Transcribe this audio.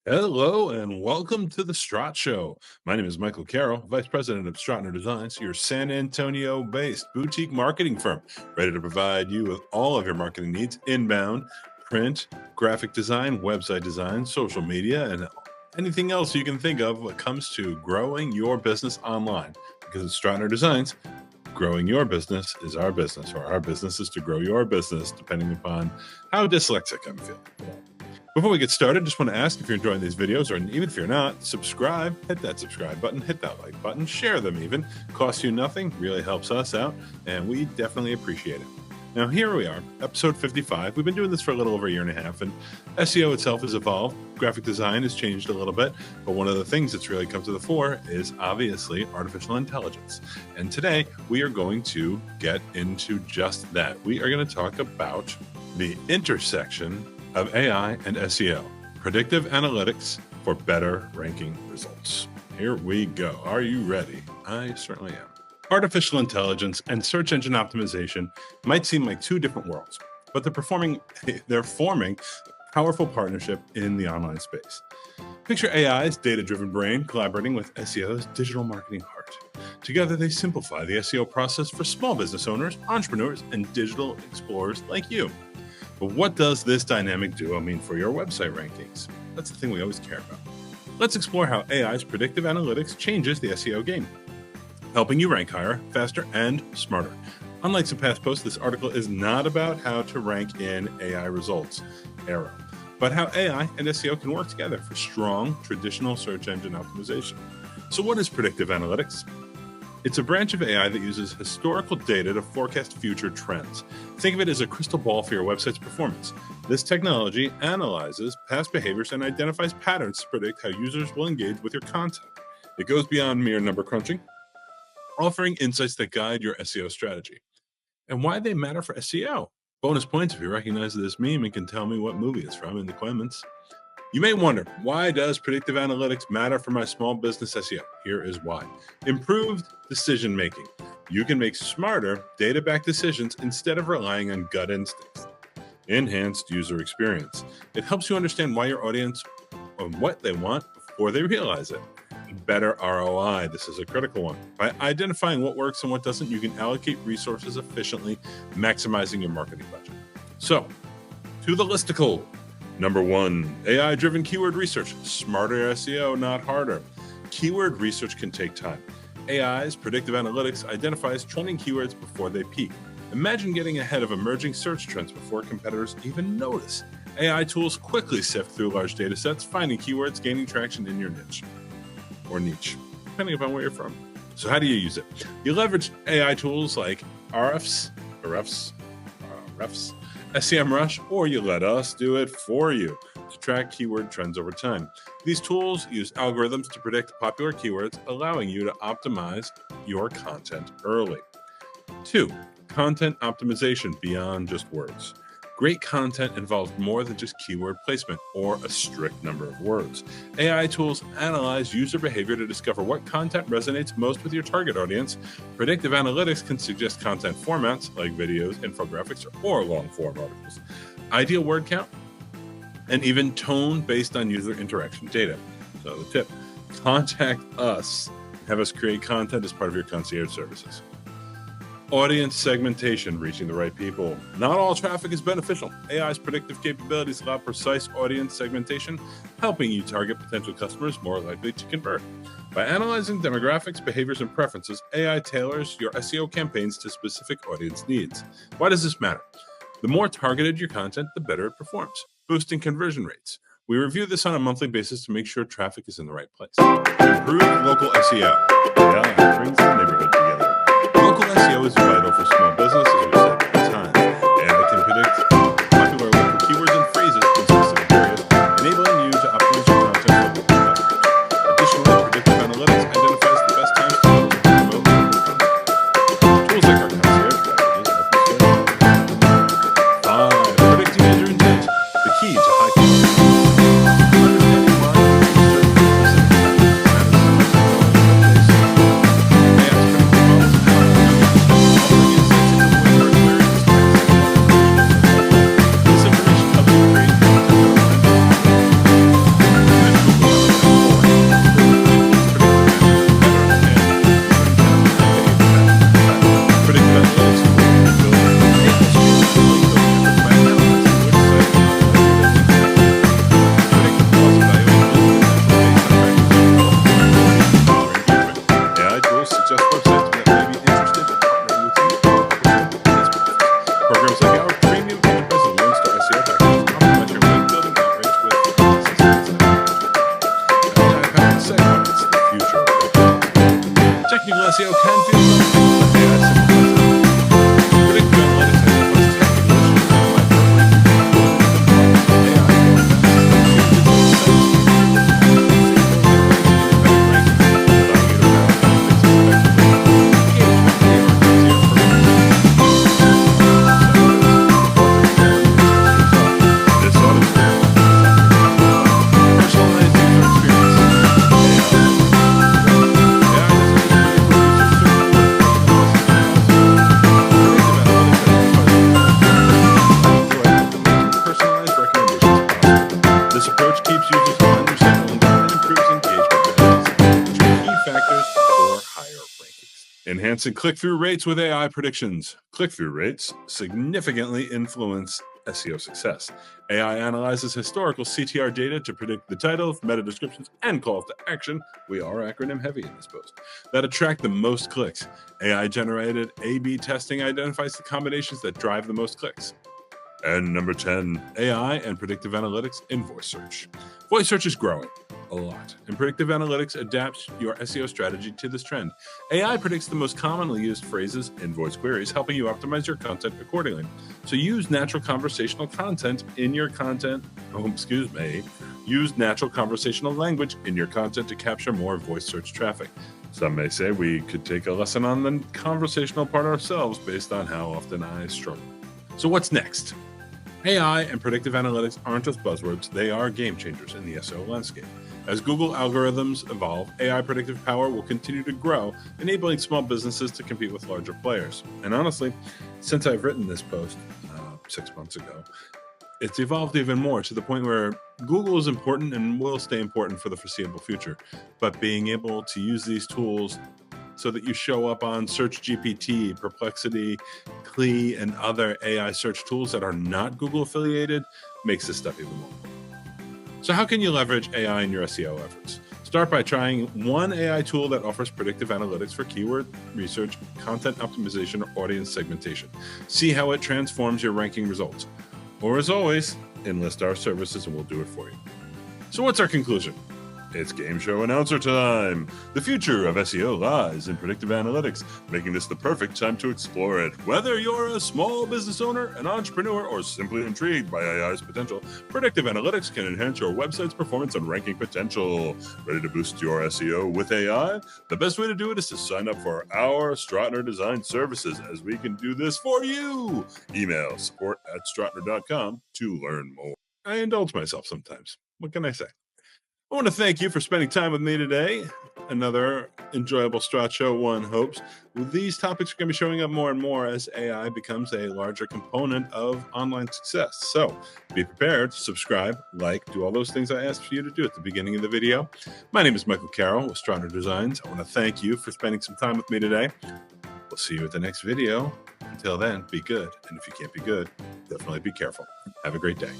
Hello and welcome to the StrottSHOW. My name is Michael Carroll, Vice President of Strottner Designs, your San Antonio based boutique marketing firm, ready to provide you with all of your marketing needs inbound, print, graphic design, website design, social media, and anything else you can think of when it comes to growing your business online. Because at Strottner Designs, growing your business is our business, or our business is to grow your business, depending upon how dyslexic I'm feeling. Before we get started, just want to ask if you're enjoying these videos, or even if you're not, subscribe, hit that subscribe button, hit that like button, share them even. Costs you nothing, really helps us out, and we definitely appreciate it. Now, here we are, episode 55. We've been doing this for a little over a year and a half, and SEO itself has evolved. Graphic design has changed a little bit, but one of the things that's really come to the fore is obviously artificial intelligence. And today, we are going to get into just that. We are going to talk about the intersection of AI and SEO, predictive analytics for better ranking results. Here we go. Are you ready? I certainly am. Artificial intelligence and search engine optimization might seem like two different worlds, but they're forming a powerful partnership in the online space. Picture AI's data-driven brain collaborating with SEO's digital marketing heart. Together, they simplify the SEO process for small business owners, entrepreneurs, and digital explorers like you. But what does this dynamic duo mean for your website rankings? That's the thing we always care about. Let's explore how AI's predictive analytics changes the SEO game, helping you rank higher, faster, and smarter. Unlike some past posts, this article is not about how to rank in AI results, error, but how AI and SEO can work together for strong traditional search engine optimization. So what is predictive analytics? It's a branch of AI that uses historical data to forecast future trends. Think of it as a crystal ball for your website's performance. This technology analyzes past behaviors and identifies patterns to predict how users will engage with your content. It goes beyond mere number crunching, offering insights that guide your SEO strategy. And why they matter for SEO? Bonus points if you recognize this meme and can tell me what movie it's from in the comments. You may wonder, why does predictive analytics matter for my small business SEO? Here is why. Improved decision making. You can make smarter, data-backed decisions instead of relying on gut instincts. Enhanced user experience. It helps you understand why your audience and what they want before they realize it. Better ROI. This is a critical one. By identifying what works and what doesn't, you can allocate resources efficiently, maximizing your marketing budget. So, to the listicle. Number 1, AI-driven keyword research. Smarter SEO, not harder. Keyword research can take time. AI's predictive analytics identifies trending keywords before they peak. Imagine getting ahead of emerging search trends before competitors even notice. AI tools quickly sift through large data sets, finding keywords gaining traction in your niche, or niche, depending upon where you're from. So how do you use it? You leverage AI tools like RFs, SEMrush, or you let us do it for you to track keyword trends over time. These tools use algorithms to predict popular keywords, allowing you to optimize your content early. 2, content optimization beyond just words. Great content involves more than just keyword placement or a strict number of words. AI tools analyze user behavior to discover what content resonates most with your target audience. Predictive analytics can suggest content formats like videos, infographics, or long-form articles, ideal word count, and even tone based on user interaction data. So the tip, contact us. Have us create content as part of your concierge services. Audience segmentation, reaching the right people. Not all traffic is beneficial. AI's predictive capabilities allow precise audience segmentation, helping you target potential customers more likely to convert. By analyzing demographics, behaviors, and preferences, AI tailors your SEO campaigns to specific audience needs. Why does this matter? The more targeted your content, the better it performs, boosting conversion rates. We review this on a monthly basis to make sure traffic is in the right place. Improve local SEO. AI brings the neighborhood together. Local SEO is vital for small business, as we've said many times, and it can predict popular local keywords and phrases in specific areas, enabling you to optimize your content for local traffic. Additionally, predictive analytics identifies the best times to promote local content. Tools like our concierge packages help you scale. 5, predicting user intent, the key to high quality. Understanding why users search for specific content matters so much. SEO can feel daunting, but AI simplifies it. Predictive analytics identifies technical issues This approach keeps users on their site longer and improves engagement metrics, which are key factors for higher rankings. Enhancing click-through rates with AI predictions. Click-through rates significantly influence SEO success. AI analyzes historical CTR data to predict the titles, meta descriptions, and calls to action. We are acronym heavy in this post. That attract the most clicks. AI-generated A/B testing identifies the combinations that drive the most clicks. And number 10, AI and predictive analytics in voice search. Voice search is growing a lot, and predictive analytics adapts your SEO strategy to this trend. AI predicts the most commonly used phrases in voice queries, helping you optimize your content accordingly. So use natural conversational content in your content. Use natural conversational language in your content to capture more voice search traffic. Some may say we could take a lesson on the conversational part ourselves based on how often I struggle. So what's next? AI and predictive analytics aren't just buzzwords, they are game changers in the SEO landscape. As Google algorithms evolve, AI predictive power will continue to grow, enabling small businesses to compete with larger players. And honestly, since I've written this post 6 months ago, it's evolved even more to the point where Google is important and will stay important for the foreseeable future. But being able to use these tools so that you show up on SearchGPT, Perplexity, Clee, and other AI search tools that are not Google affiliated makes this stuff even more. So how can you leverage AI in your SEO efforts? Start by trying one AI tool that offers predictive analytics for keyword research, content optimization, or audience segmentation. See how it transforms your ranking results. Or as always, enlist our services and we'll do it for you. So what's our conclusion? It's game show announcer time. The future of SEO lies in predictive analytics, making this the perfect time to explore it. Whether you're a small business owner, an entrepreneur, or simply intrigued by AI's potential, predictive analytics can enhance your website's performance and ranking potential. Ready to boost your SEO with AI? The best way to do it is to sign up for our Strottner design services, as we can do this for you. Email support@strottner.com to learn more. I indulge myself sometimes. What can I say? I want to thank you for spending time with me today. Another enjoyable StrottSHOW one hopes. These topics are going to be showing up more and more as AI becomes a larger component of online success. So be prepared, subscribe, like, do all those things I asked for you to do at the beginning of the video. My name is Michael Carroll with Strottner Designs. I want to thank you for spending some time with me today. We'll see you at the next video. Until then, be good. And if you can't be good, definitely be careful. Have a great day.